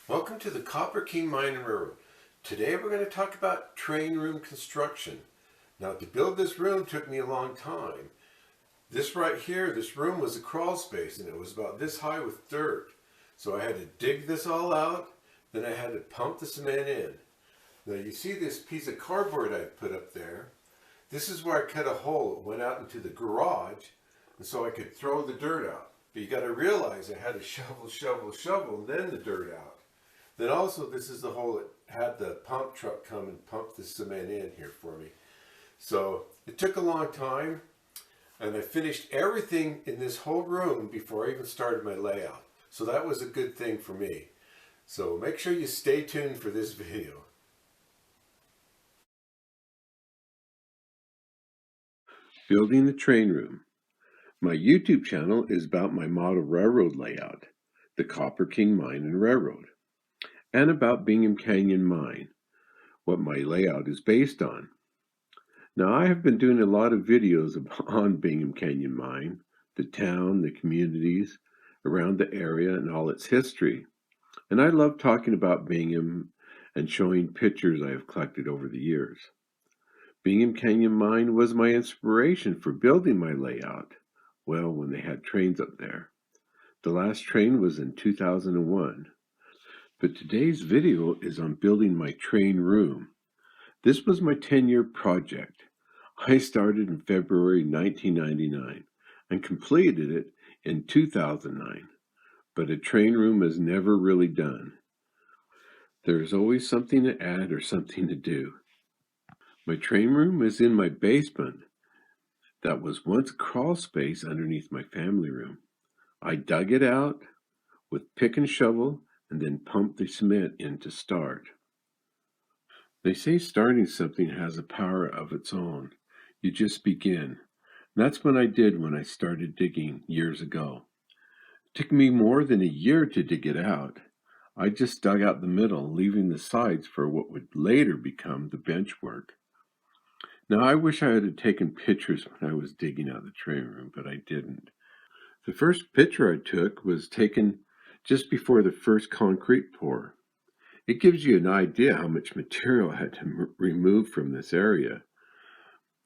Welcome to the Copper King Mine and Railroad. Today we're going to talk about train room construction. Now, to build this room took me a long time. This right here, this room was a crawl space and it was about this high with dirt. So I had to dig this all out, then I had to pump the cement in. Now you see this piece of cardboard I put up there. This is where I cut a hole. It went out into the garage and so I could throw the dirt out. But you got to realize I had to shovel, and then the dirt out. Then also, this is the hole that had the pump truck come and pump the cement in here for me. So it took a long time, and I finished everything in this whole room before I even started my layout. So that was a good thing for me. So make sure you stay tuned for this video. Building the train room. My YouTube channel is about my model railroad layout, the Copper King Mine and Railroad, and about Bingham Canyon Mine, what my layout is based on. Now, I have been doing a lot of videos on Bingham Canyon Mine, the town, the communities around the area, and all its history. And I love talking about Bingham and showing pictures I have collected over the years. Bingham Canyon Mine was my inspiration for building my layout, well, when they had trains up there. The last train was in 2001. But today's video is on building my train room. This was my 10-year project. I started in February 1999 and completed it in 2009. But a train room is never really done. There's always something to add or something to do. My train room is in my basement that was once a crawl space underneath my family room. I dug it out with pick and shovel and then pump the cement in to start. They say starting something has a power of its own. You just begin. And that's what I did when I started digging years ago. It took me more than a year to dig it out. I just dug out the middle, leaving the sides for what would later become the bench work. Now, I wish I had taken pictures when I was digging out the train room, but I didn't. The first picture I took was taken just before the first concrete pour. It gives you an idea how much material I had to remove from this area.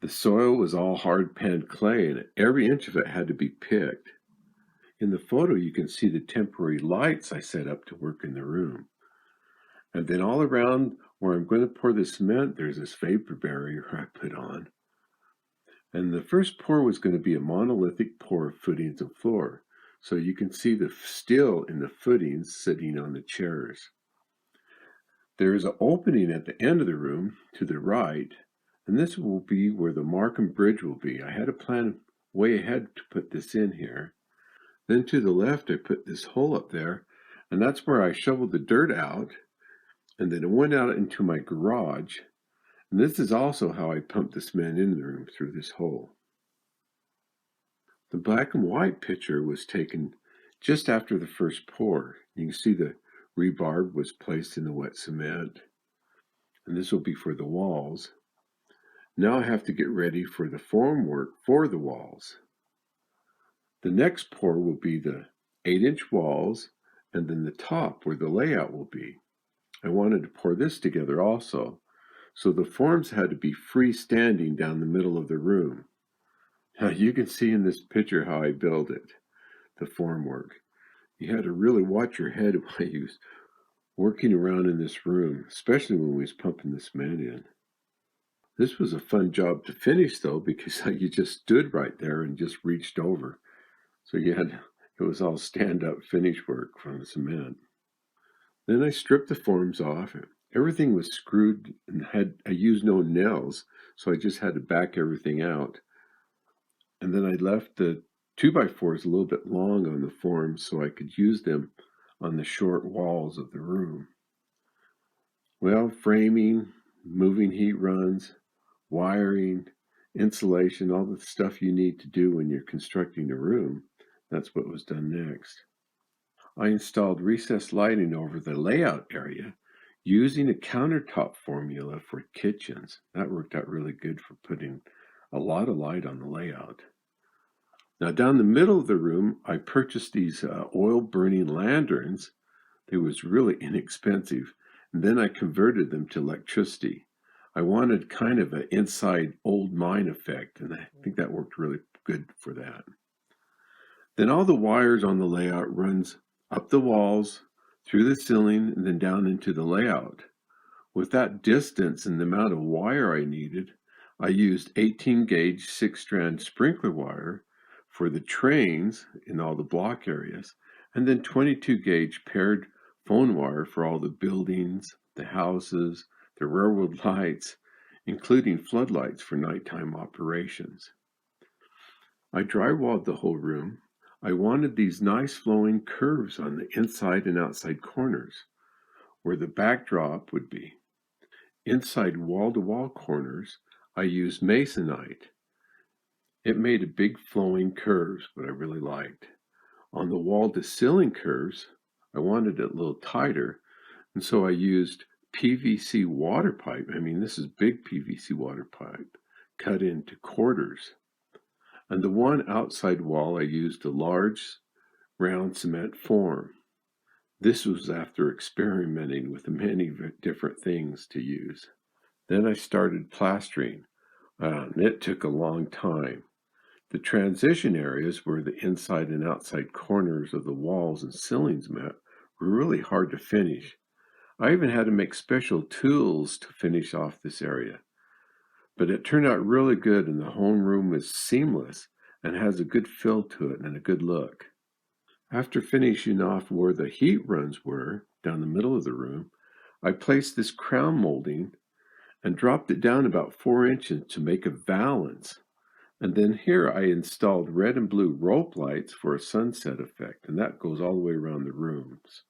The soil was all hard panned clay and every inch of it had to be picked. In the photo you can see the temporary lights I set up to work in the room. And then all around where I'm going to pour the cement, there's this vapor barrier I put on. And the first pour was going to be a monolithic pour of footings and floor. So you can see the steel in the footings sitting on the chairs. There is an opening at the end of the room to the right, and this will be where the Markham Bridge will be. I had a plan way ahead to put this in here. Then to the left, I put this hole up there, and that's where I shoveled the dirt out, and then it went out into my garage. And this is also how I pumped the cement into the room through this hole. The black and white picture was taken just after the first pour. You can see the rebar was placed in the wet cement, and this will be for the walls. Now I have to get ready for the formwork for the walls. The next pour will be the 8-inch walls, and then the top where the layout will be. I wanted to pour this together also, so the forms had to be freestanding down the middle of the room. Now you can see in this picture how I build it, the formwork. You had to really watch your head while you was working around in this room, especially when we was pumping the cement in. This was a fun job to finish though, because you just stood right there and just reached over. So it was all stand-up finish work from the cement. Then I stripped the forms off. Everything was screwed and I used no nails, so I just had to back everything out. And then I left the 2x4s a little bit long on the forms so I could use them on the short walls of the room. Well, framing, moving heat runs, wiring, insulation, all the stuff you need to do when you're constructing a room, that's what was done next. I installed recessed lighting over the layout area using a countertop formula for kitchens. That worked out really good for putting a lot of light on the layout. Now down the middle of the room, I purchased these oil burning lanterns It was really inexpensive, and then I converted them to electricity. I wanted kind of an inside old mine effect, and I think that worked really good for that. Then all the wires on the layout runs up the walls, through the ceiling, and then down into the layout. With that distance and the amount of wire I needed, I used 18 gauge 6-strand sprinkler wire for the trains in all the block areas, and then 22 gauge paired phone wire for all the buildings, the houses, the railroad lights, including floodlights for nighttime operations. I drywalled the whole room. I wanted these nice flowing curves on the inside and outside corners, where the backdrop would be. Inside wall-to-wall corners, I used masonite. It made a big flowing curves, what I really liked. On the wall-to-ceiling curves, I wanted it a little tighter, and so I used PVC water pipe. I mean, this is big PVC water pipe, cut into quarters. On the one outside wall, I used a large round cement form. This was after experimenting with many different things to use. Then I started plastering, and it took a long time. The transition areas where the inside and outside corners of the walls and ceilings met were really hard to finish. I even had to make special tools to finish off this area. But it turned out really good, and the home room is seamless and has a good feel to it and a good look. After finishing off where the heat runs were, down the middle of the room, I placed this crown molding and dropped it down about 4 inches to make a valance. And then here I installed red and blue rope lights for a sunset effect, and that goes all the way around the rooms.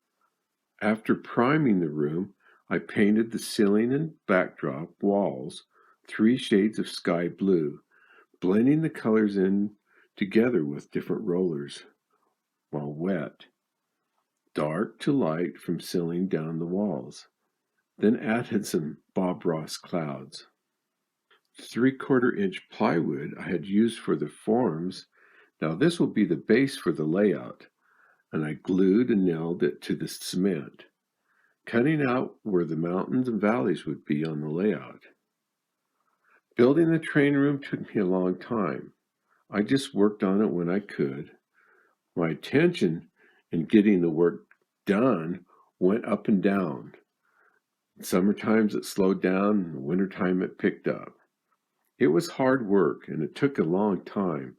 After priming the room, I painted the ceiling and backdrop walls 3 shades of sky blue, blending the colors in together with different rollers while wet, dark to light from ceiling down the walls. Then added some Bob Ross clouds. 3/4 inch plywood I had used for the forms. Now this will be the base for the layout, and I glued and nailed it to the cement, cutting out where the mountains and valleys would be on the layout. Building the train room took me a long time. I just worked on it when I could. My attention in getting the work done went up and down. In summer times it slowed down, in winter time it picked up. It was hard work, and it took a long time.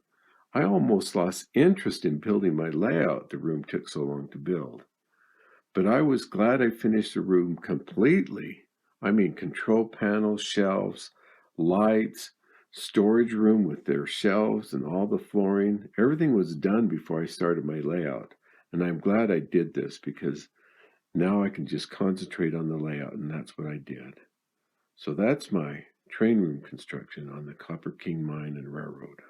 I almost lost interest in building my layout. The room took so long to build. But I was glad I finished the room completely. I mean, control panels, shelves, lights, storage room with their shelves and all the flooring. Everything was done before I started my layout. And I'm glad I did this because now I can just concentrate on the layout, and that's what I did. So that's my train room construction on the Copper King Mine and Railroad.